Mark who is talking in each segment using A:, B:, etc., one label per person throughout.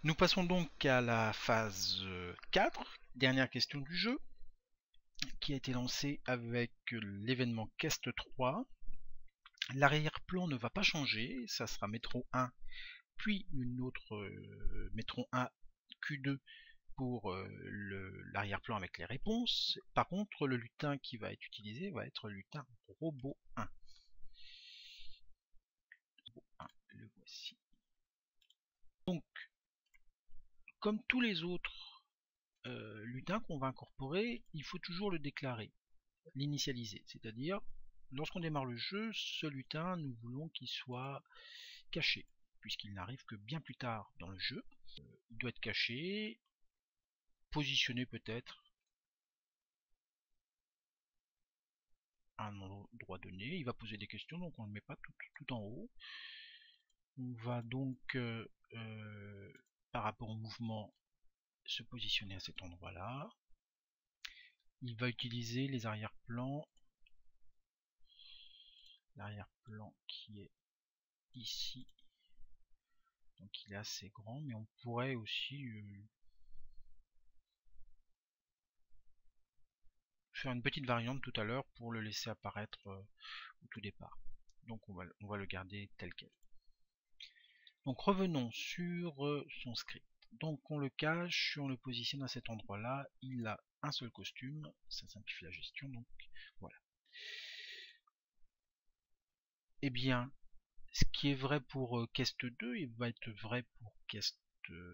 A: Nous passons donc à la phase 4, dernière question du jeu, qui a été lancée avec l'événement Quest 3. L'arrière-plan ne va pas changer, ça sera métro 1, puis une autre métro 1 Q2 pour l'arrière-plan avec les réponses. Par contre, le lutin qui va être utilisé va être le lutin robot 1. Robot 1, le voici. Donc, comme tous les autres lutins qu'on va incorporer, il faut toujours le déclarer, l'initialiser, c'est-à-dire lorsqu'on démarre le jeu, ce lutin, nous voulons qu'il soit caché, puisqu'il n'arrive que bien plus tard dans le jeu. Il doit être caché, positionné peut-être à un endroit donné. Il va poser des questions, donc on ne le met pas tout en haut. On va donc, par rapport au mouvement, se positionner à cet endroit-là. Il va utiliser les arrière-plans. L'arrière-plan qui est ici. Donc il est assez grand, mais on pourrait aussi faire une petite variante tout à l'heure pour le laisser apparaître au tout départ. Donc on va le garder tel quel. Donc revenons sur son script. Donc on le cache, on le positionne à cet endroit-là, il a un seul costume, ça simplifie la gestion, donc voilà. Eh bien, ce qui est vrai pour Quest 2, il va être vrai pour Quest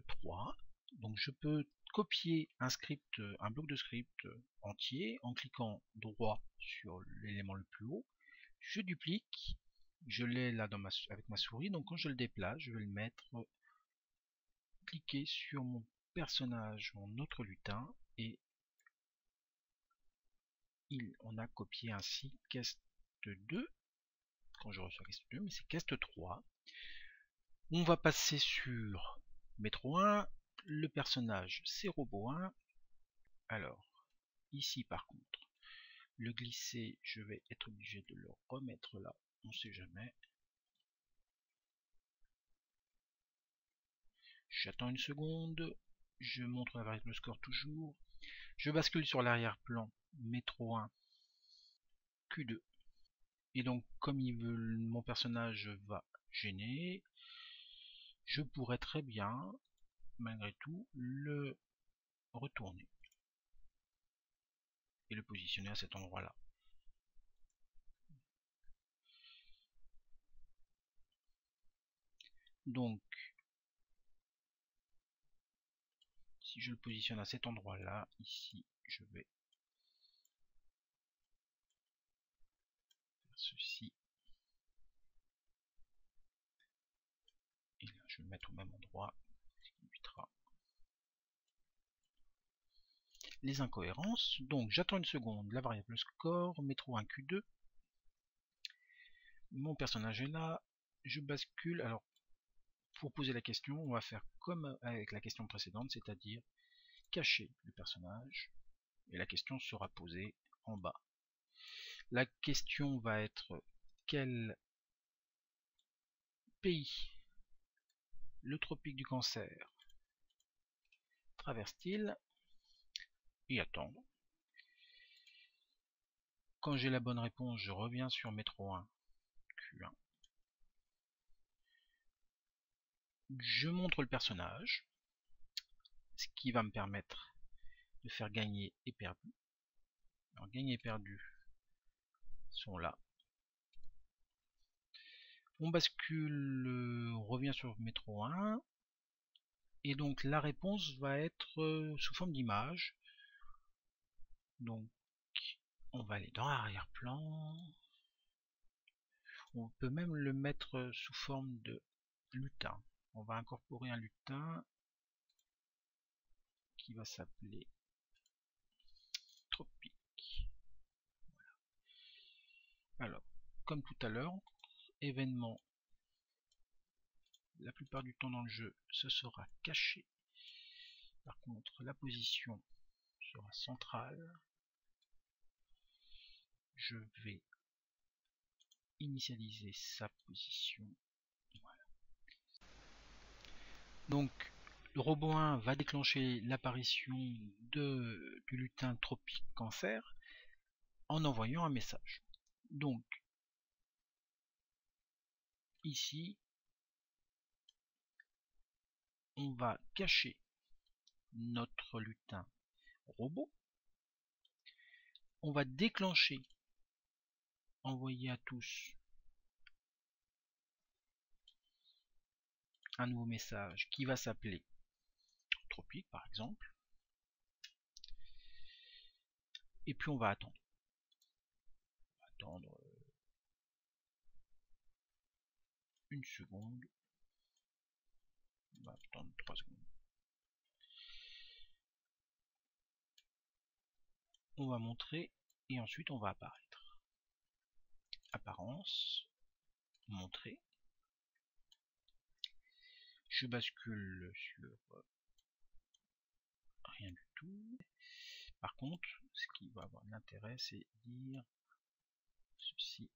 A: 3. Donc je peux copier un script, un bloc de script entier en cliquant droit sur l'élément le plus haut. Je duplique, je l'ai là avec ma souris, donc quand je le déplace, je vais le mettre, cliquer sur mon personnage, mon autre lutin, et on a copié ainsi Quest 2, quand je reçois Quest 2, mais c'est Quest 3. On va passer sur Métro 1, le personnage c'est Robot 1. Alors, ici par contre, le glisser, je vais être obligé de le remettre là, on sait jamais. J'attends une seconde, je montre la variable score toujours, je bascule sur l'arrière-plan Métro 1 Q2. Et donc comme mon personnage va gêner, je pourrais très bien, malgré tout, le retourner et le positionner à cet endroit-là. Donc, si je le positionne à cet endroit-là, ici, je vais faire ceci. Et là, je vais le mettre au même endroit, ce qui évitera les incohérences. Donc, j'attends une seconde, la variable score, métro 1 Q2. Mon personnage est là, je bascule. Alors, pour poser la question, on va faire comme avec la question précédente, c'est-à-dire cacher le personnage, et la question sera posée en bas. La question va être quel pays le tropique du Cancer traverse-t-il, et attendre. Quand j'ai la bonne réponse, je reviens sur Métro 1 Q1. Je montre le personnage, ce qui va me permettre de faire gagner et perdu. Alors gagner et perdu sont là. On bascule, on revient sur Métro 1, et donc la réponse va être sous forme d'image. Donc on va aller dans l'arrière-plan. On peut même le mettre sous forme de lutin. On va incorporer un lutin qui va s'appeler Tropique. Voilà. Alors, comme tout à l'heure, événement, la plupart du temps dans le jeu, ce sera caché. Par contre, la position sera centrale. Je vais initialiser sa position. Voilà. Donc, Le robot 1 va déclencher l'apparition du lutin tropique cancer en envoyant un message. Donc, ici, on va cacher notre lutin robot. On va déclencher, envoyer à tous un nouveau message qui va s'appeler tropique par exemple. Et puis on va attendre. Une seconde. On va attendre 3 secondes. On va montrer et ensuite on va apparaître. Apparence, montrer. Je bascule sur rien du tout. Par contre, ce qui va avoir de l'intérêt, c'est dire ceci.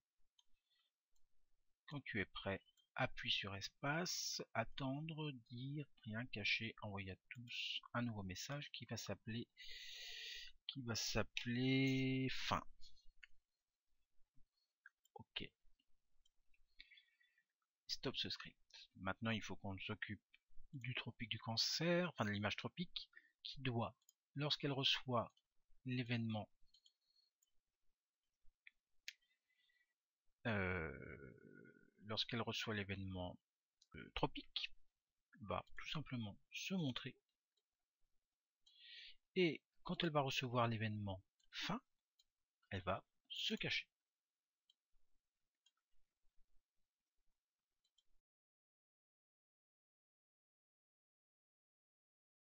A: Quand tu es prêt, appuie sur espace, attendre, dire, rien cacher, envoyer à tous un nouveau message qui va s'appeler fin. Ok. Stop ce script. Maintenant, il faut qu'on s'occupe du tropique du cancer, enfin de l'image tropique, qui doit, lorsqu'elle reçoit l'événement tropique, va tout simplement se montrer, et quand elle va recevoir l'événement fin, elle va se cacher.